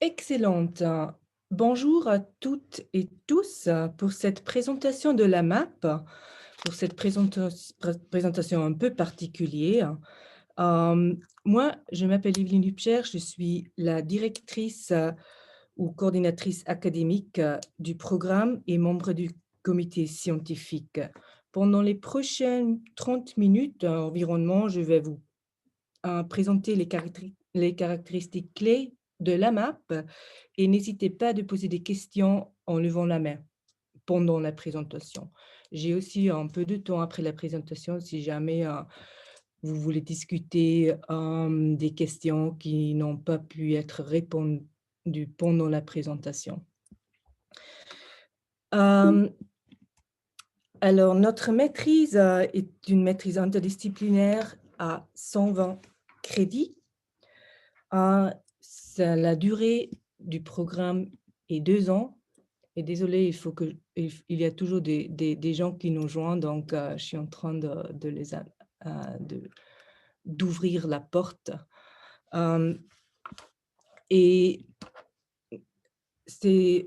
Excellente. Bonjour à toutes et tous pour cette présentation de la map, pour cette présentation un peu particulière. Moi, je m'appelle Evelyne Lupcher, je suis la directrice ou coordinatrice académique du programme et membre du comité scientifique. Pendant les prochaines 30 minutes environnement, je vais vous présenter les caractéristiques clés de la map et n'hésitez pas de poser des questions en levant la main pendant la présentation. J'ai aussi un peu de temps après la présentation si jamais vous voulez discuter des questions qui n'ont pas pu être répondues pendant la présentation. Alors, notre maîtrise est une maîtrise interdisciplinaire à 120 crédits. La durée du programme est 2 ans. Et désolée, il y a toujours des gens qui nous joignent, donc je suis en train d'ouvrir la porte. Et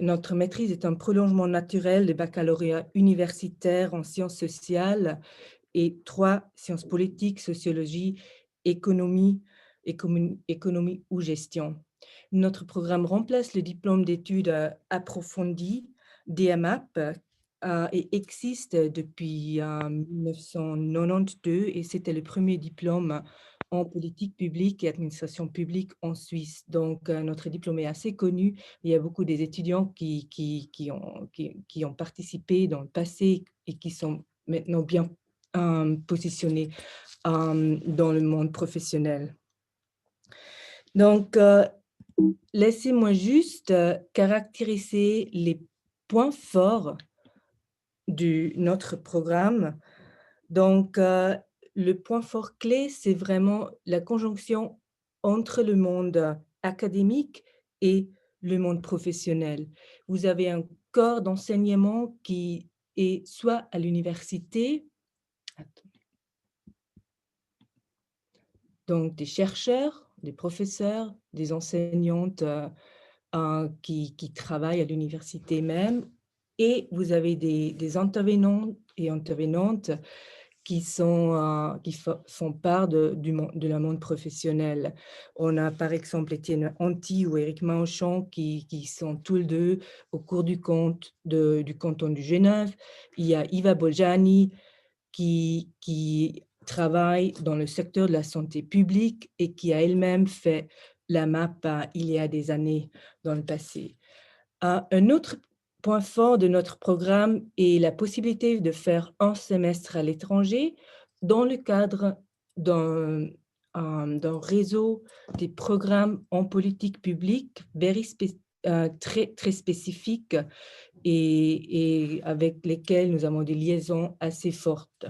notre maîtrise est un prolongement naturel du baccalauréat universitaire en sciences sociales et 3 sciences politiques, sociologie, économie ou gestion. Notre programme remplace le diplôme d'études approfondies, DMAP, et existe depuis 1992 et c'était le premier diplôme en politique publique et administration publique en Suisse. Donc, notre diplôme est assez connu. Il y a beaucoup des étudiants qui ont participé dans le passé et qui sont maintenant bien positionnés dans le monde professionnel. Donc, laissez-moi juste caractériser les points forts de notre programme. Donc, le point fort clé, c'est vraiment la conjonction entre le monde académique et le monde professionnel. Vous avez un corps d'enseignement qui est soit à l'université, donc des chercheurs, des professeurs, des enseignantes qui travaillent à l'université même, et vous avez des intervenants et intervenantes qui font part de la monde professionnel. On a par exemple Étienne Anti ou Éric Manchon qui sont tous les deux au cours du canton du Genève. Il y a Iva Boljani qui travaille dans le secteur de la santé publique et qui a elle-même fait la MAP il y a des années dans le passé. Un autre point fort de notre programme est la possibilité de faire un semestre à l'étranger dans le cadre d'un réseau des programmes en politique publique très spécifiques et avec lesquels nous avons des liaisons assez fortes.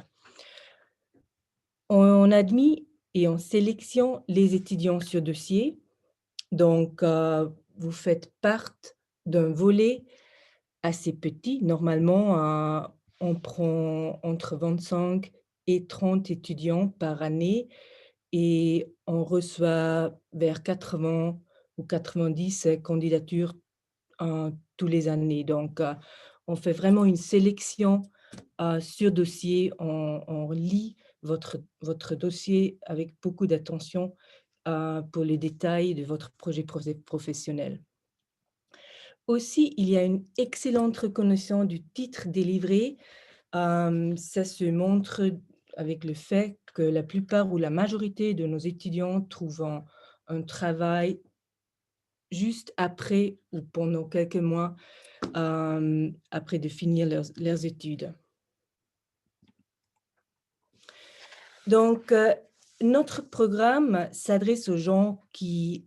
On admet et on sélectionne les étudiants sur dossier. Donc, vous faites partie d'un volet assez petit. Normalement, on prend entre 25 et 30 étudiants par année et on reçoit vers 80 ou 90 candidatures tous les années. Donc, on fait vraiment une sélection sur dossier. On lit votre dossier avec beaucoup d'attention pour les détails de votre projet professionnel. Aussi, il y a une excellente reconnaissance du titre délivré. Ça se montre avec le fait que la plupart ou la majorité de nos étudiants trouvent un travail juste après ou pendant quelques mois après de finir leurs études. Donc, notre programme s'adresse aux gens qui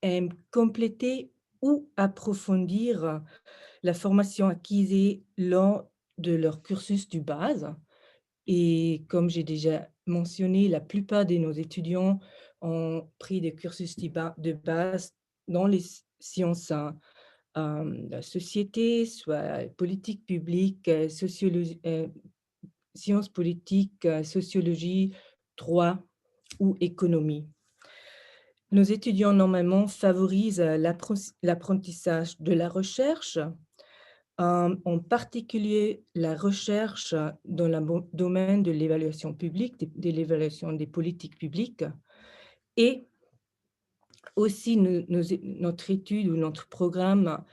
aiment compléter ou approfondir la formation acquise lors de leur cursus de base. Et comme j'ai déjà mentionné, la plupart de nos étudiants ont pris des cursus de base dans les sciences de la société, soit politique publique, sociologie, sciences politiques, sociologie, droit ou économie. Nos étudiants, normalement, favorisent l'apprentissage de la recherche, en particulier la recherche dans le domaine de l'évaluation publique, de l'évaluation des politiques publiques et aussi notre étude ou notre programme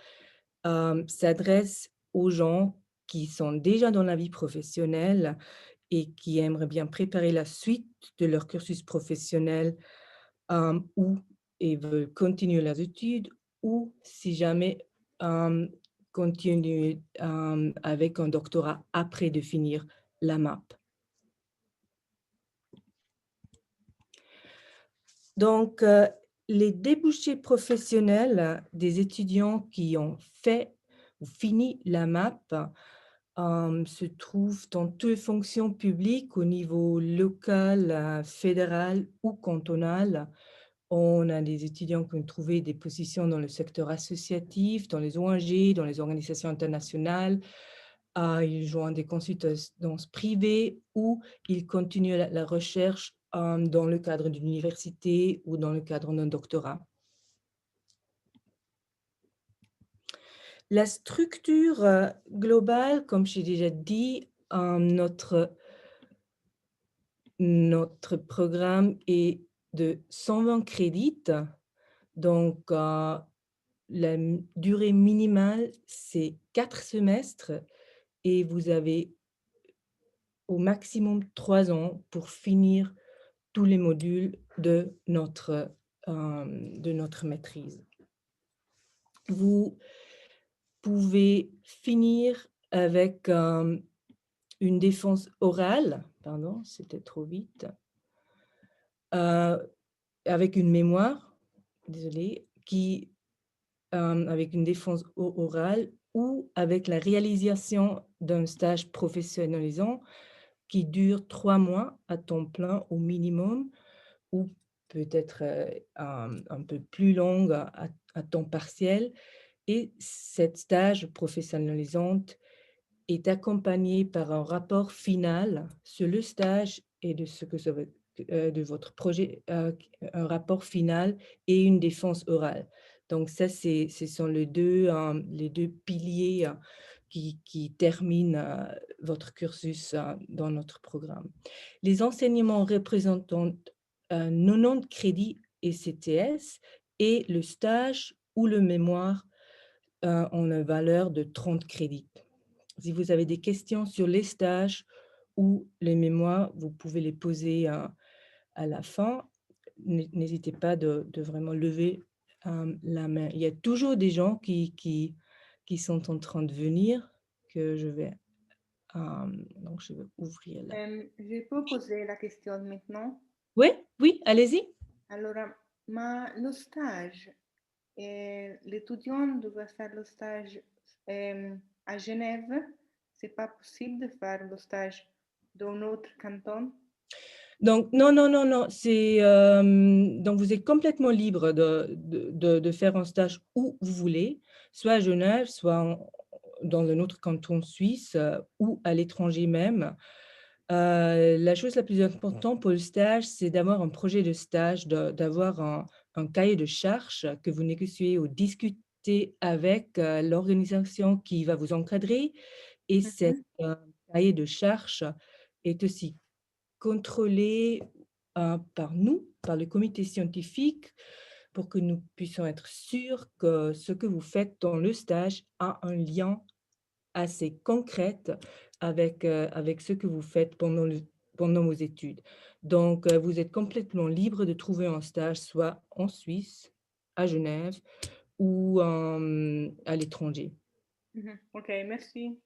s'adresse aux gens qui sont déjà dans la vie professionnelle et qui aimeraient bien préparer la suite de leur cursus professionnel, ou et veulent continuer leurs études ou si jamais, hem, continuer, avec un doctorat après de finir la MAP. Donc, les débouchés professionnels des étudiants qui ont fait ou fini la MAP, se trouvent dans toutes les fonctions publiques au niveau local, fédéral ou cantonal. On a des étudiants qui ont trouvé des positions dans le secteur associatif, dans les ONG, dans les organisations internationales. Ils joignent des consultances privées ou ils continuent la recherche dans le cadre d'une université ou dans le cadre d'un doctorat. La structure globale, comme j'ai déjà dit, notre programme est de 120 crédits. Donc, la durée minimale, c'est 4 semestres et vous avez au maximum 3 ans pour finir tous les modules de notre maîtrise. Vous pouvez finir avec, une défense orale, pardon, c'était trop vite, heu, avec une mémoire, désolée, avec une défense orale ou avec la réalisation d'un stage professionnalisant qui dure 3 mois à temps plein au minimum ou peut-être, un peu plus longue à temps partiel et cet stage professionnalisant est accompagné par un rapport final sur le stage et de ce que ça va de votre projet, un rapport final et une défense orale. Donc ça, ce sont les 2 piliers, qui terminent, votre cursus, dans notre programme. Les enseignements représentant, 90 crédits ECTS et le stage ou le mémoire, ont une valeur de 30 crédits. Si vous avez des questions sur les stages ou les mémoires, vous pouvez les poser à la fin. N'hésitez pas de vraiment lever la main. Il y a toujours des gens qui sont en train de venir, que je vais, donc je vais ouvrir là. Je peux poser la question maintenant. Oui, oui, allez-y. Allora, ma lo stage, l'étudiant doit faire le stage à Genève. C'est pas possible de faire le stage dans notre canton. Donc non, non, non, non, c'est, donc vous êtes complètement libre de faire un stage où vous voulez, soit à Genève, soit dans un autre canton suisse, ou à l'étranger même. La chose la plus importante pour le stage, c'est d'avoir un projet de stage, d'avoir un cahier de charges que vous négociez ou discutez avec, l'organisation qui va vous encadrer et cet, Mhm, cahier de charges est aussi contrôlé, par nous, par le comité scientifique, pour que nous puissions être sûrs que ce que vous faites dans le stage a un lien assez concret avec ce que vous faites pendant vos études. Donc, vous êtes complètement libre de trouver un stage soit en Suisse, à Genève ou, à l'étranger. mhm. Ok, merci.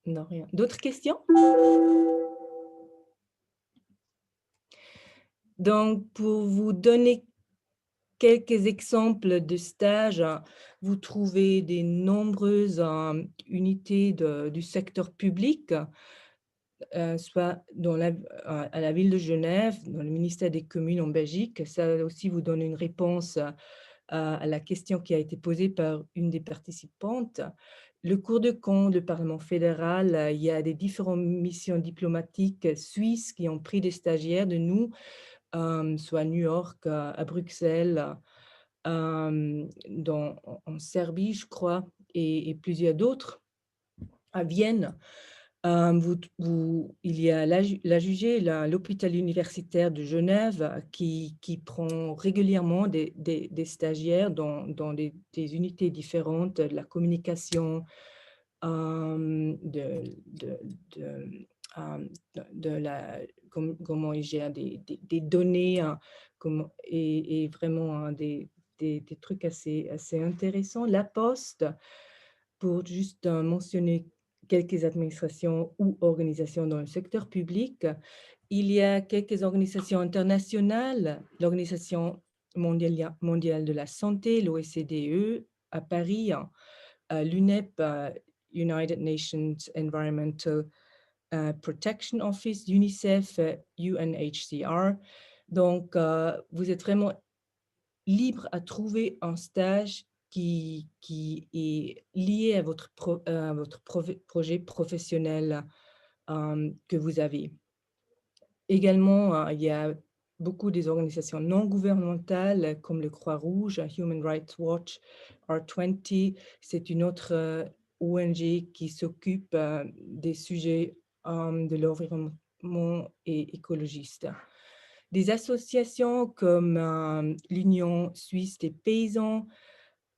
Non, rien. D'autres questions? Donc, pour vous donner quelques exemples de stages, vous trouvez des nombreuses, unités du secteur public, soit à la ville de Genève, dans le ministère des communes en Belgique. Ça aussi vous donne une réponse, à la question qui a été posée par une des participantes. Le cours de compte, le Parlement fédéral, il y a des différentes missions diplomatiques suisses qui ont pris des stagiaires de nous, soit à New York, à Bruxelles, en Serbie, je crois, et plusieurs d'autres, à Vienne. Il y a l'AJUG, l'hôpital universitaire de Genève, qui prend régulièrement des stagiaires dans des unités différentes, de la communication, de, de, comment ils gèrent des données, et vraiment des trucs assez intéressants. La Poste, pour juste mentionner quelques administrations ou organisations dans le secteur public, il y a quelques organisations internationales, l'Organisation mondiale de la santé, l'OSCDE à Paris, l'UNEP, United Nations Environmental Protection Office, UNICEF, UNHCR. Donc, vous êtes vraiment libre à trouver un stage qui est lié à votre projet professionnel que vous avez. Également, il y a beaucoup des organisations non gouvernementales comme le Croix-Rouge, Human Rights Watch, R20. C'est une autre ONG qui s'occupe des sujets de l'environnement et écologiste. Des associations comme l'Union suisse des paysans,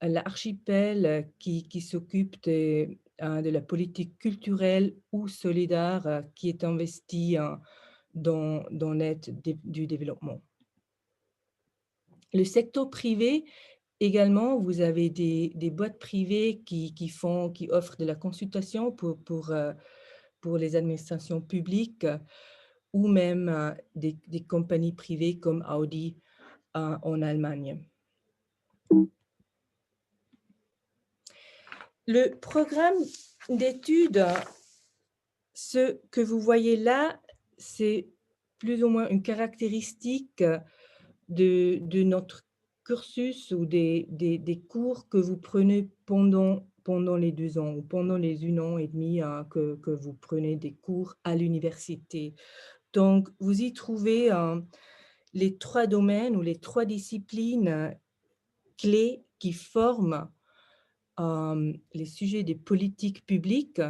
l'Archipel qui s'occupe de la politique culturelle ou solidaire qui est investie dans l'aide du développement. Le secteur privé, également, vous avez des boîtes privées qui offrent de la consultation pour les administrations publiques, ou même des compagnies privées comme Audi en Allemagne. Le programme d'études, ce que vous voyez là, c'est plus ou moins une caractéristique de notre cursus ou des cours que vous prenez pendant les 2 ans ou pendant les 1 an et demi que vous prenez des cours à l'université. Donc, vous y trouvez les 3 domaines ou les 3 disciplines clés qui forment les sujets des politiques publiques,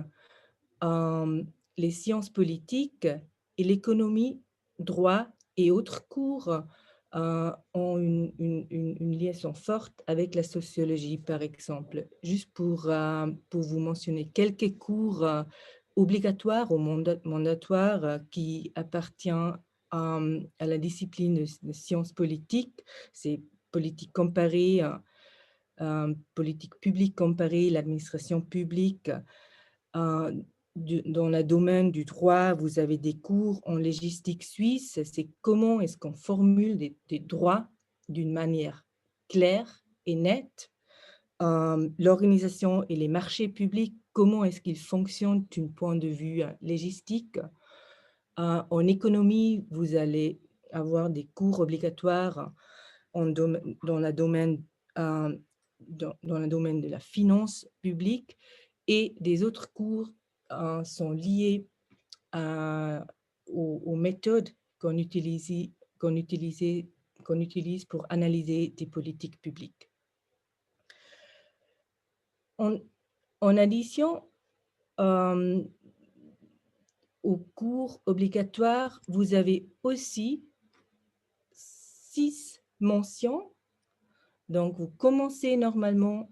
les sciences politiques et l'économie, droit et autres cours ont une liaison forte avec la sociologie, par exemple. Juste pour vous mentionner quelques cours obligatoires ou mandatoires qui appartiennent à la discipline de sciences politiques, c'est politique comparée, politique publique comparée, l'administration publique. Dans le domaine du droit, vous avez des cours en légistique suisse. C'est comment est-ce qu'on formule des droits d'une manière claire et nette. L'organisation et les marchés publics, comment est-ce qu'ils fonctionnent d'un point de vue légistique. En économie, vous allez avoir des cours obligatoires dans le domaine de la finance publique, et des autres cours sont liés aux méthodes qu'on utilise pour analyser des politiques publiques. En addition, aux cours obligatoires, vous avez aussi 6 mentions. Donc, vous commencez normalement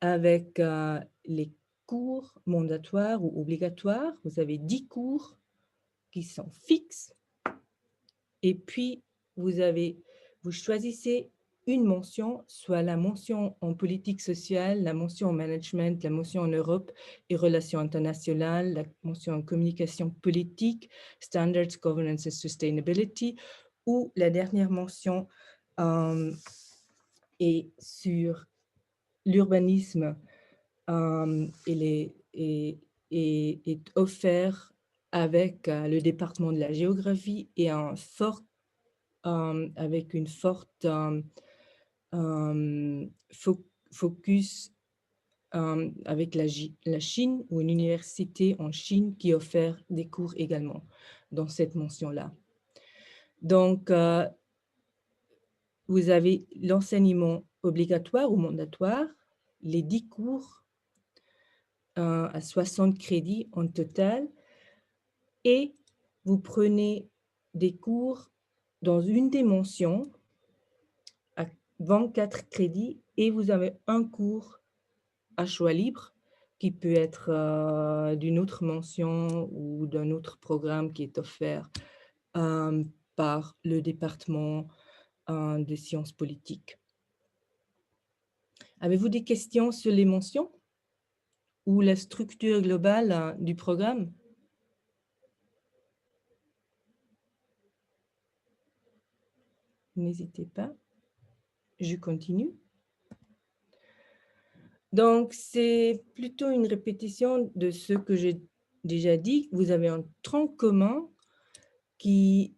avec les cours mandatoires ou obligatoires. Vous avez 10 cours qui sont fixes. Et puis, vous choisissez une mention, soit la mention en politique sociale, la mention en management, la mention en Europe et relations internationales, la mention en communication politique, standards, governance and sustainability, ou la dernière mention est sur l'urbanisme est offert avec le département de la géographie et avec une forte focus avec la Chine, ou une université en Chine qui offre des cours également dans cette mention-là. Donc, vous avez l'enseignement obligatoire ou mandatoire, les 10 cours à 60 crédits en total, et vous prenez des cours dans une des mentions à 24 crédits et vous avez un cours à choix libre qui peut être d'une autre mention ou d'un autre programme qui est offert par le département des sciences politiques. Avez-vous des questions sur les mentions ou la structure globale du programme? N'hésitez pas. Je continue. Donc, c'est plutôt une répétition de ce que j'ai déjà dit. Vous avez un tronc commun qui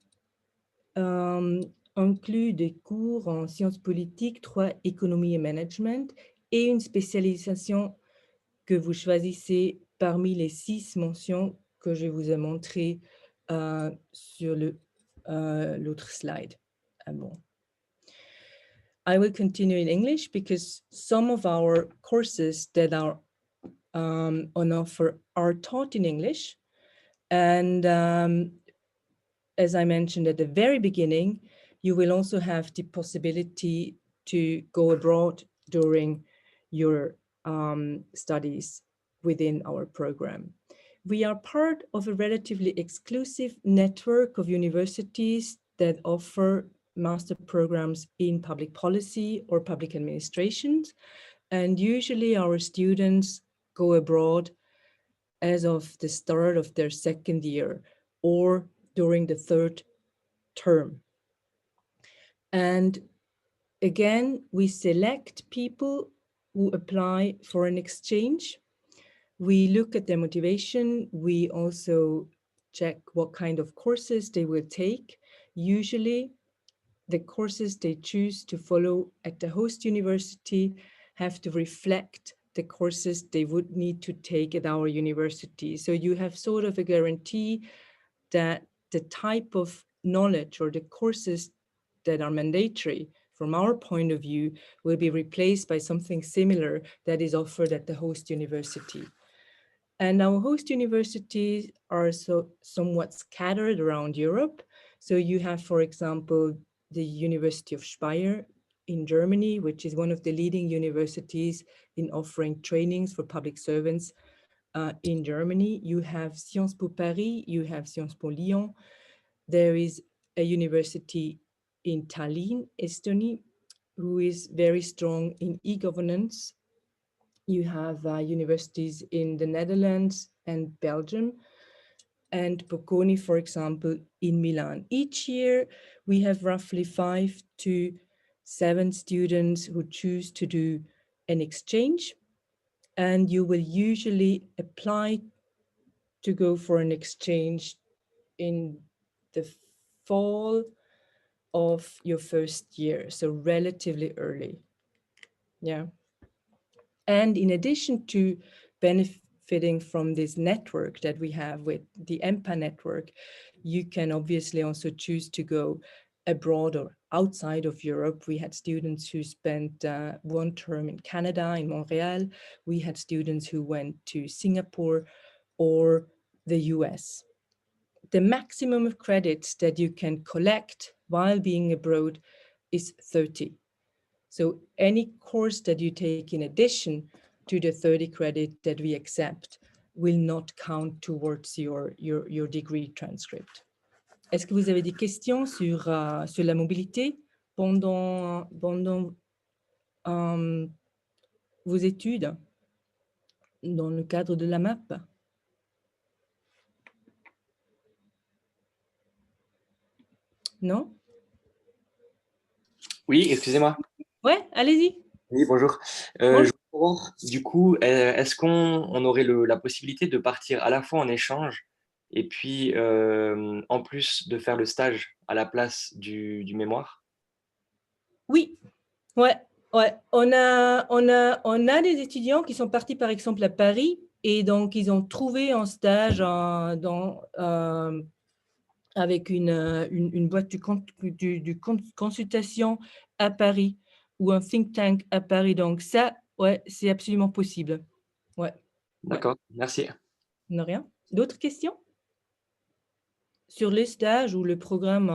inclut des cours en sciences politiques, 3 économie et management, et une spécialisation que vous choisissez parmi les 6 mentions que je vous ai montrées sur l'autre slide. Ah bon. I will continue in English because some of our courses that are on offer are taught in English. And as I mentioned at the very beginning, you will also have the possibility to go abroad during your studies within our program. We are part of a relatively exclusive network of universities that offer master programs in public policy or public administrations. And usually our students go abroad as of the start of their second year or during the third term. And again, we select people who apply for an exchange. We look at their motivation. We also check what kind of courses they will take. Usually, the courses they choose to follow at the host university have to reflect the courses they would need to take at our university. So you have sort of a guarantee that the type of knowledge or the courses that are mandatory from our point of view will be replaced by something similar that is offered at the host university. And our host universities are somewhat scattered around Europe. So you have, for example, the University of Speyer in Germany, which is one of the leading universities in offering trainings for public servants in Germany. You have Sciences Po Paris, you have Sciences Po Lyon. There is a university in Tallinn, Estonia, who is very strong in e-governance. You have universities in the Netherlands and Belgium, and Bocconi, for example, in Milan. Each year, we have roughly 5 to 7 students who choose to do an exchange, and you will usually apply to go for an exchange in the fall of your first year, so relatively early. Yeah. And in addition to benefiting from this network that we have with the EMPA network, you can obviously also choose to go abroad or outside of Europe. We had students who spent 1 term in Canada, in Montreal. We had students who went to Singapore or the US. The maximum of credits that you can collect while being abroad is 30. So any course that you take in addition to the 30 credit that we accept will not count towards your degree transcript. Est-ce que vous avez des questions sur la mobilité pendant vos études dans le cadre de la MAP? Non? Oui, excusez-moi. Ouais, allez-y. Oui, bonjour. Bonjour. Je voulais savoir, du coup, est-ce qu'on aurait la possibilité de partir à la fois en échange et puis en plus de faire le stage à la place du mémoire? Oui, ouais. On a des étudiants qui sont partis, par exemple, à Paris, et donc ils ont trouvé un stage avec une boîte de consultation à Paris ou un think tank à Paris. Donc ça, ouais, c'est absolument possible. Ouais, ouais, D'accord, merci. de rien. D'autres questions? Sur les stages ou le programme,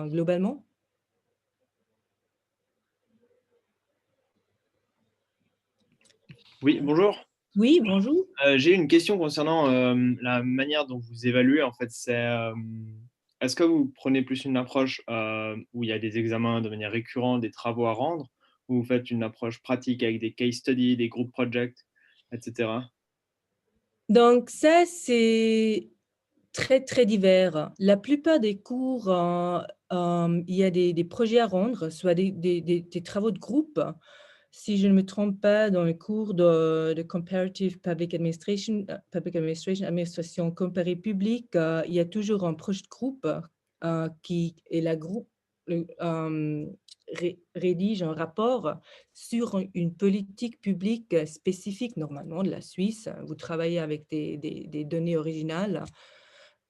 globalement? Oui, bonjour. Oui, bonjour. J'ai une question concernant la manière dont vous évaluez. En fait, est-ce que vous prenez plus une approche où il y a des examens de manière récurrente, des travaux à rendre, ou vous faites une approche pratique avec des case studies, des group projects, etc. Donc ça, c'est très, très divers. La plupart des cours, il y a des projets à rendre, soit des travaux de groupe. Si je ne me trompe pas, dans le cours de Comparative Public Administration, administration comparée publique, il y a toujours un projet de groupe qui est la groupe rédige un rapport sur une politique publique spécifique, normalement de la Suisse. Vous travaillez avec des données originales.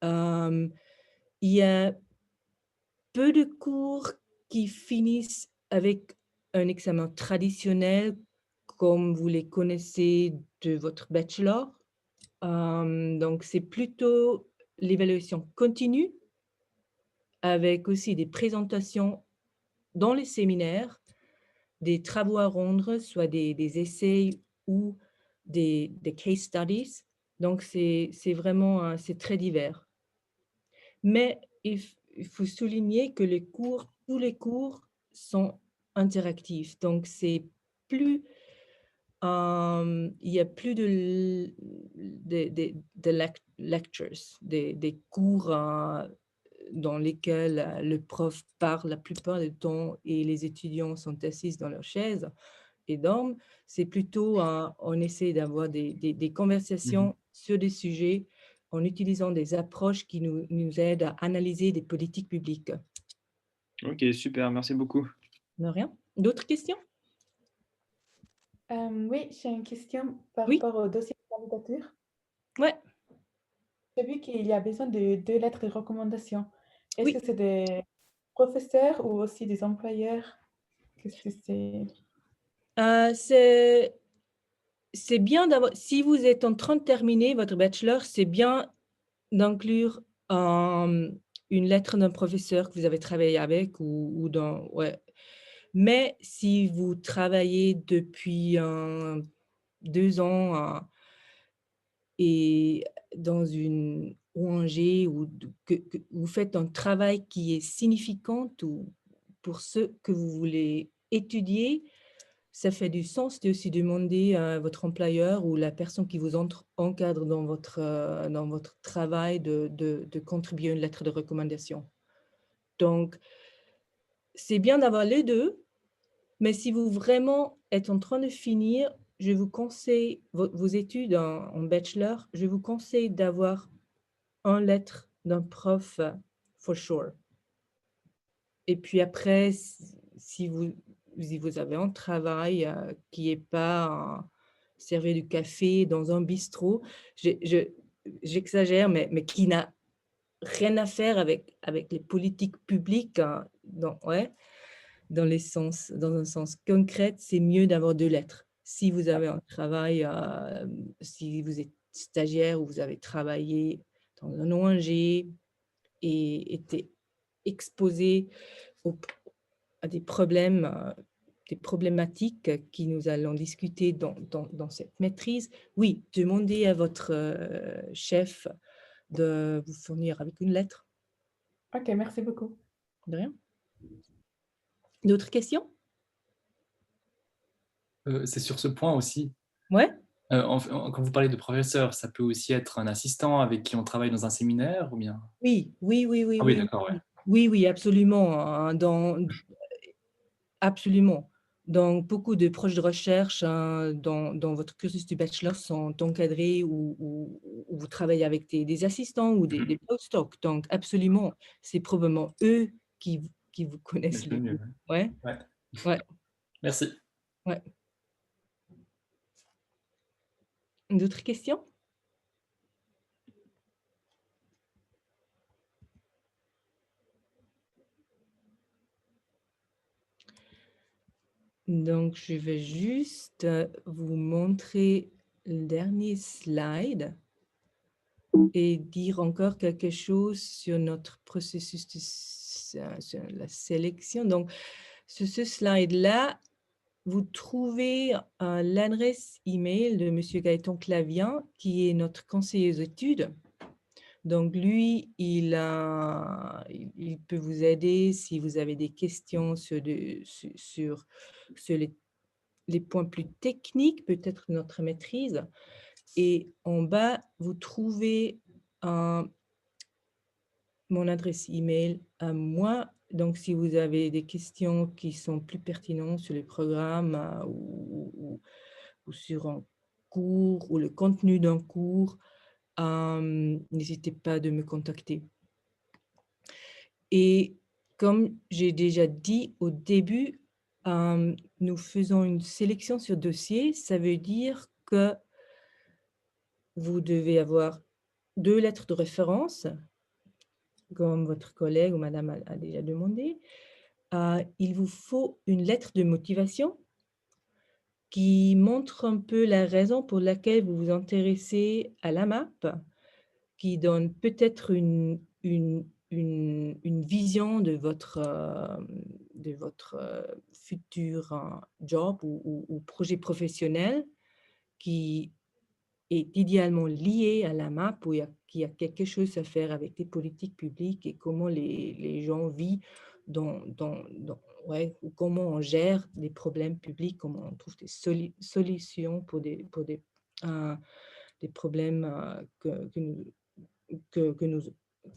Il y a peu de cours qui finissent avec un examen traditionnel comme vous les connaissez de votre bachelor. Donc, c'est plutôt l'évaluation continue avec aussi des présentations dans les séminaires, des travaux à rendre, soit des essais ou des case studies. Donc, c'est vraiment c'est très divers. Mais il faut souligner que tous les cours sont interactifs. Donc, c'est plus, il y a plus de lectures, des cours dans lesquels le prof parle la plupart du temps et les étudiants sont assis dans leurs chaises et dorment. C'est plutôt, on essaie d'avoir des conversations sur des sujets en utilisant des approches qui nous aident à analyser des politiques publiques. Ok, super, merci beaucoup. De rien. D'autres questions? Oui, j'ai une question par Oui, rapport au dossier de candidature. ouais, J'ai vu qu'il y a besoin de 2 lettres de recommandation. Est-ce oui. que c'est des professeurs ou aussi des employeurs? Qu'est-ce que c'est? C'est bien d'avoir, si vous êtes en train de terminer votre bachelor, c'est bien d'inclure une lettre d'un professeur que vous avez travaillé avec ou dans, ouais. Mais si vous travaillez depuis 2 ans et dans une ONG ou que vous faites un travail qui est significant ou pour ce que vous voulez étudier, ça fait du sens de aussi demander à votre employeur ou la personne qui vous encadre dans votre travail de contribuer à une lettre de recommandation. Donc, c'est bien d'avoir les deux, mais si vous vraiment êtes en train de finir, je vous conseille vos études en bachelor, je vous conseille d'avoir une lettre d'un prof, for sure. Et puis après, si vous avez un travail qui n'est pas servir du café dans un bistrot, j'exagère, mais qui n'a rien à faire avec les politiques publiques, ouais, dans un sens concret, c'est mieux d'avoir 2 lettres. Si vous avez un travail, si vous êtes stagiaire ou vous avez travaillé dans un ONG et été exposé à des problèmes, des problématiques qui nous allons discuter dans cette maîtrise, oui, demandez à votre chef de vous fournir avec une lettre. Ok, merci beaucoup. De rien. D'autres questions? C'est sur ce point aussi. Ouais. Quand vous parlez de professeur, ça peut aussi être un assistant avec qui on travaille dans un séminaire ou bien? Oui, oui, oui, oui, Ah oui, oui, d'accord, ouais. oui. Oui, oui, absolument, absolument. Donc, beaucoup de projets de recherche dans votre cursus du bachelor sont encadrés ou vous travaillez avec des assistants ou des postdocs. Donc, absolument, c'est probablement eux qui vous connaissent Le le mieux, mieux. Ouais, ouais. ouais, Merci. ouais. D'autres questions? Donc, je vais juste vous montrer le dernier slide et dire encore quelque chose sur notre processus sur la sélection. Donc, sur ce slide-là, vous trouvez l'adresse email de M. Gaëtan Clavien, qui est notre conseiller aux études. Donc, lui, il peut vous aider si vous avez des questions sur les points plus techniques, peut-être notre maîtrise. Et en bas, vous trouvez mon adresse email à moi. Donc, si vous avez des questions qui sont plus pertinentes sur le programme ou sur un cours ou le contenu d'un cours, n'hésitez pas de me contacter. Et comme j'ai déjà dit au début, nous faisons une sélection sur dossier. Ça veut dire que vous devez avoir 2 lettres de référence, comme votre collègue ou madame a déjà demandé. Il vous faut une lettre de motivation qui montre un peu la raison pour laquelle vous vous intéressez à la MAP, qui donne peut-être une vision de votre futur job ou projet professionnel qui est idéalement lié à la MAP, où il y a quelque chose à faire avec les politiques publiques et comment les gens vivent ou comment on gère des problèmes publics, comment on trouve des solutions pour des problèmes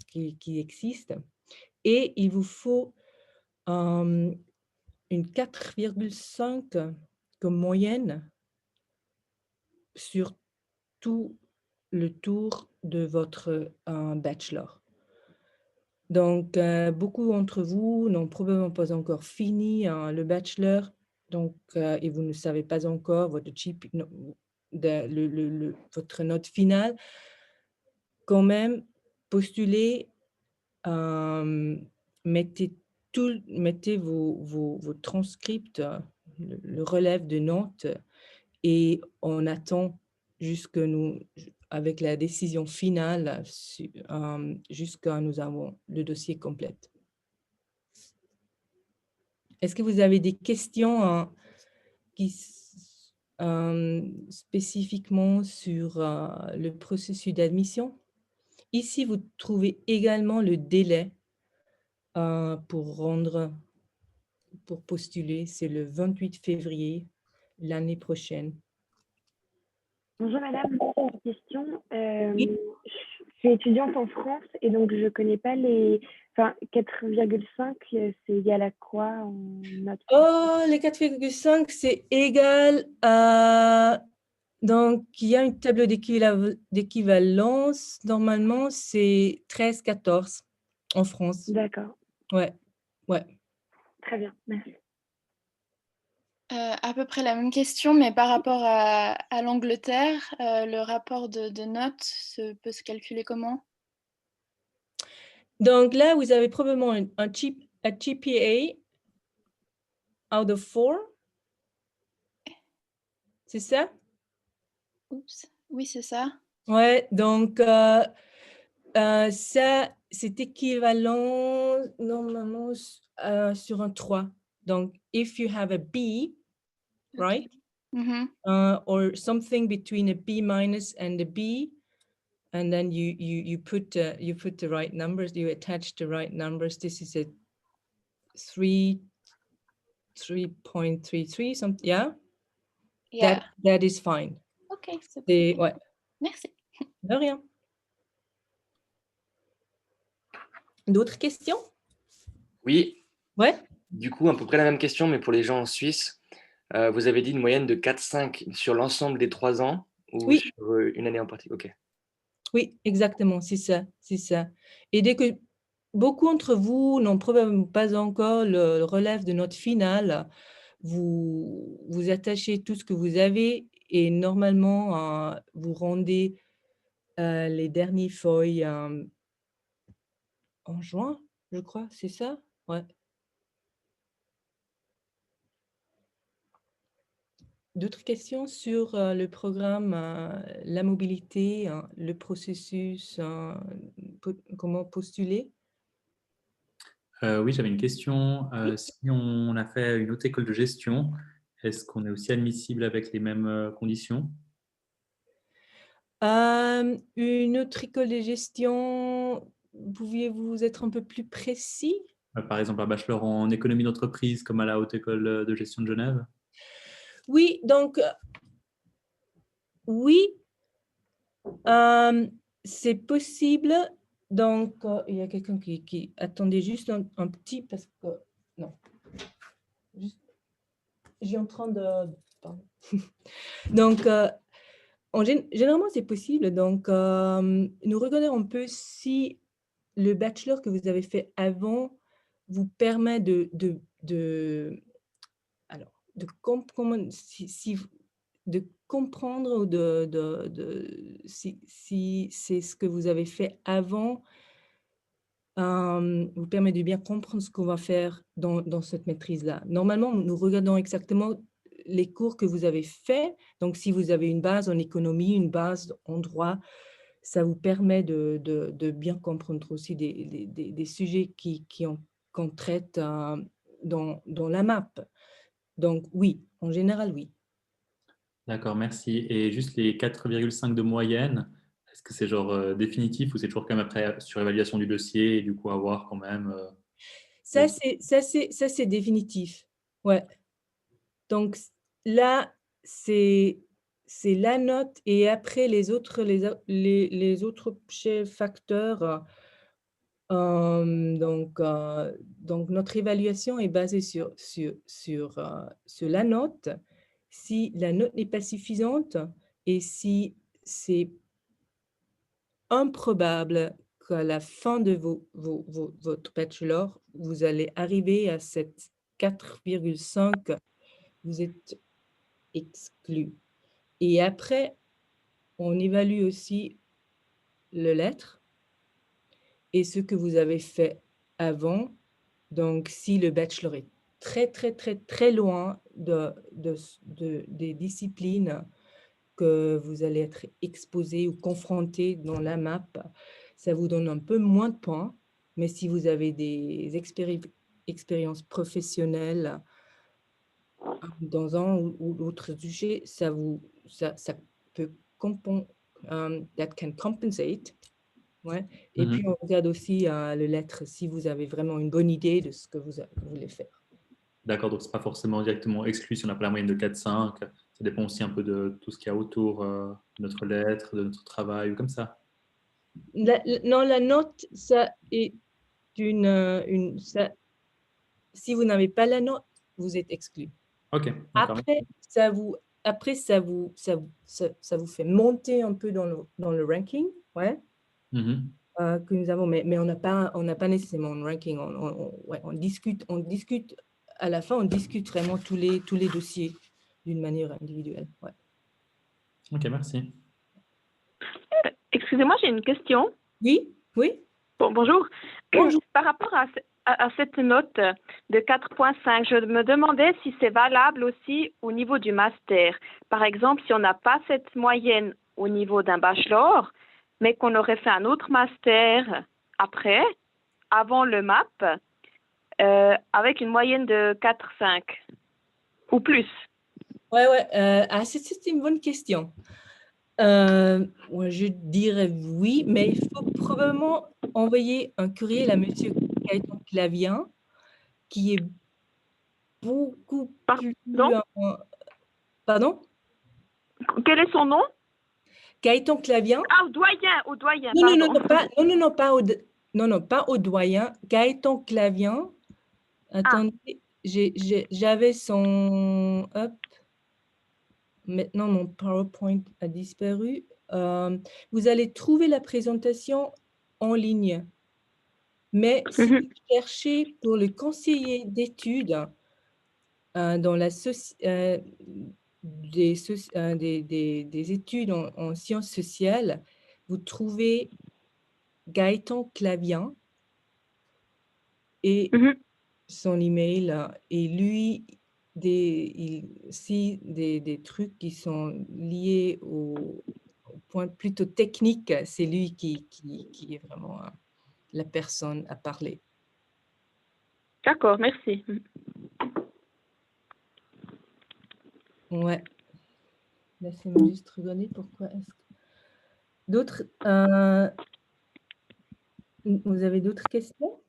qui existent. Et il vous faut une 4,5 comme moyenne sur tout le tour de votre bachelor. Donc, beaucoup d'entre vous n'ont probablement pas encore fini le bachelor, donc, et vous ne savez pas encore votre votre note finale. Quand même, postulez, mettez vos transcripts, le relève de notes, et on attend avec la décision finale, jusqu'à nous avons le dossier complet. Est-ce que vous avez des questions spécifiquement sur le processus d'admission? Ici, vous trouvez également le délai pour postuler. C'est le 28 février l'année prochaine. Bonjour madame, une question. Oui. Je suis étudiante en France et donc je ne connais pas les... Enfin, 4,5, c'est égal à quoi en note? Oh, les 4,5, c'est égal à... Donc, il y a une table d'équivalence. Normalement, c'est 13, 14 en France. D'accord. Ouais, ouais. Très bien, merci. À peu près la même question, mais par rapport à l'Angleterre, le rapport de notes peut se calculer comment? Donc là, vous avez probablement un GPA out of 4. C'est ça? Oups. Oui, c'est ça. Ouais, donc ça, c'est équivalent normalement sur un 3. Donc, if you have a B, right? Mhm. Or something between a B minus and a B, and then you put the right numbers, you attach the right numbers. This is a 3.33 something, yeah? Yeah. That is fine. Ok, c'est Et, bon. ouais, Merci. de rien. D'autres questions? Oui, Ouais. du coup, à peu près la même question, mais pour les gens en Suisse. Vous avez dit une moyenne de 4,5 sur l'ensemble des 3 ans ou Oui. sur une année en particulier? Ok. Oui, exactement, c'est ça, c'est ça. Et dès que beaucoup d'entre vous n'ont probablement pas encore le relève de note finale, vous attachez tout ce que vous avez et normalement, vous rendez les dernières feuilles en juin, je crois, c'est ça? Ouais. d'autres questions sur le programme, la mobilité, le processus, comment postuler? Oui, j'avais une question. Si on a fait une autre école de gestion, est-ce qu'on est aussi admissible avec les mêmes conditions? Une autre école de gestion, pouviez-vous être un peu plus précis? Par exemple, un bachelor en économie d'entreprise comme à la Haute École de gestion de Genève? Oui, donc oui, c'est possible. Donc, il y a quelqu'un qui attendait juste un petit parce que non, juste, j'ai en train de pardon. Donc, généralement, c'est possible. Donc, nous regardons un peu si le bachelor que vous avez fait avant vous permet alors, de comprendre ou si c'est ce que vous avez fait avant, vous permet de bien comprendre ce qu'on va faire dans cette maîtrise-là. Normalement, nous regardons exactement les cours que vous avez faits. Donc, si vous avez une base en économie, une base en droit, ça vous permet de bien comprendre aussi des sujets qu'on traite dans la map. Donc, oui, en général, oui. D'accord, merci. Et juste les 4,5 de moyenne, est-ce que c'est genre définitif ou c'est toujours quand même après surévaluation du dossier et du coup à voir quand même Ça, c'est définitif. Ouais. Donc, là, c'est la note et après les autres facteurs. Donc, notre évaluation est basée sur la note. Si la note n'est pas suffisante et si c'est improbable qu'à la fin de votre bachelor, vous allez arriver à cette 4,5, vous êtes exclu. Et après, on évalue aussi le lettre et ce que vous avez fait avant. Donc, si le bachelor est très, très, très, très loin des disciplines que vous allez être exposé ou confronté dans la map, ça vous donne un peu moins de points. Mais si vous avez des expériences professionnelles dans un ou l'autre sujet, ça peut that can compensate. Ouais. Et puis, on regarde aussi le lettre si vous avez vraiment une bonne idée de ce que vous voulez faire. D'accord, donc ce n'est pas forcément directement exclu si on n'a pas la moyenne de 4,5. Ça dépend aussi un peu de tout ce qu'il y a autour de notre lettre, de notre travail ou comme ça. Non, la note, ça est si vous n'avez pas la note, vous êtes exclu. Ok, d'accord. Après, ça vous fait monter un peu dans le ranking, ouais, que nous avons, mais on n'a pas nécessairement un ranking. On discute à la fin, on discute vraiment tous les dossiers d'une manière individuelle. Ouais. Ok, merci. Excusez-moi, j'ai une question. Oui, oui. Bon, bonjour. Bonjour. Par rapport à cette note de 4,5, je me demandais si c'est valable aussi au niveau du master. Par exemple, si on n'a pas cette moyenne au niveau d'un bachelor, mais qu'on aurait fait un autre master après, avant le MAP, avec une moyenne de 4,5 ou plus. Ouais. C'est une bonne question. Je dirais oui, mais il faut probablement envoyer un courriel à monsieur Gaëtan Clavien, qui est beaucoup plus... Pardon? Quel est son nom? Gaëtan Clavien. Ah, au doyen. Non, pas au doyen. Gaëtan Clavien. Attendez, j'avais son... Hop. Maintenant, mon PowerPoint a disparu. Vous allez trouver la présentation en ligne. Mais si vous cherchez pour le conseiller d'études dans des études en sciences sociales, vous trouvez Gaëtan Clavien et son email. Et lui, des trucs qui sont liés au point plutôt technique, c'est lui qui est vraiment la personne à parler. D'accord, merci. Ouais. Laissez-moi juste regarder pourquoi est-ce que... D'autres... vous avez d'autres questions?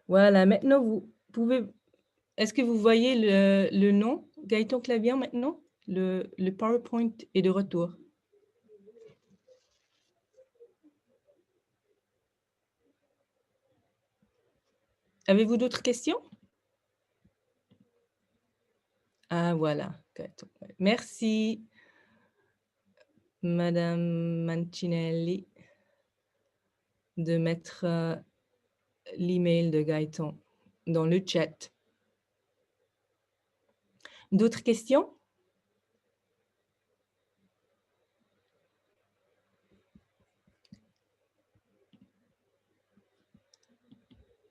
Voilà, maintenant vous pouvez... Est-ce que vous voyez le nom Gaëtan Clavier maintenant? Le PowerPoint est de retour. Avez-vous d'autres questions? Ah, voilà. Merci, Madame Mancinelli, de mettre l'email de Gaëtan dans le chat. D'autres questions?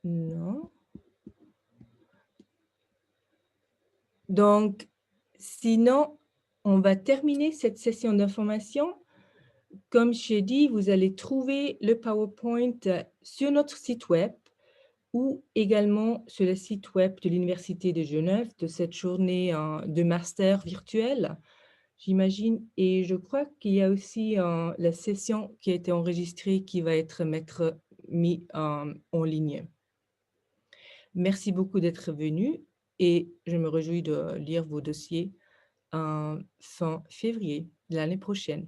Non. Donc, sinon, on va terminer cette session d'information. Comme j'ai dit, vous allez trouver le PowerPoint sur notre site web ou également sur le site web de l'Université de Genève de cette journée de master virtuel, j'imagine. Et je crois qu'il y a aussi la session qui a été enregistrée qui va être mise en ligne. Merci beaucoup d'être venu et je me réjouis de lire vos dossiers fin février de l'année prochaine.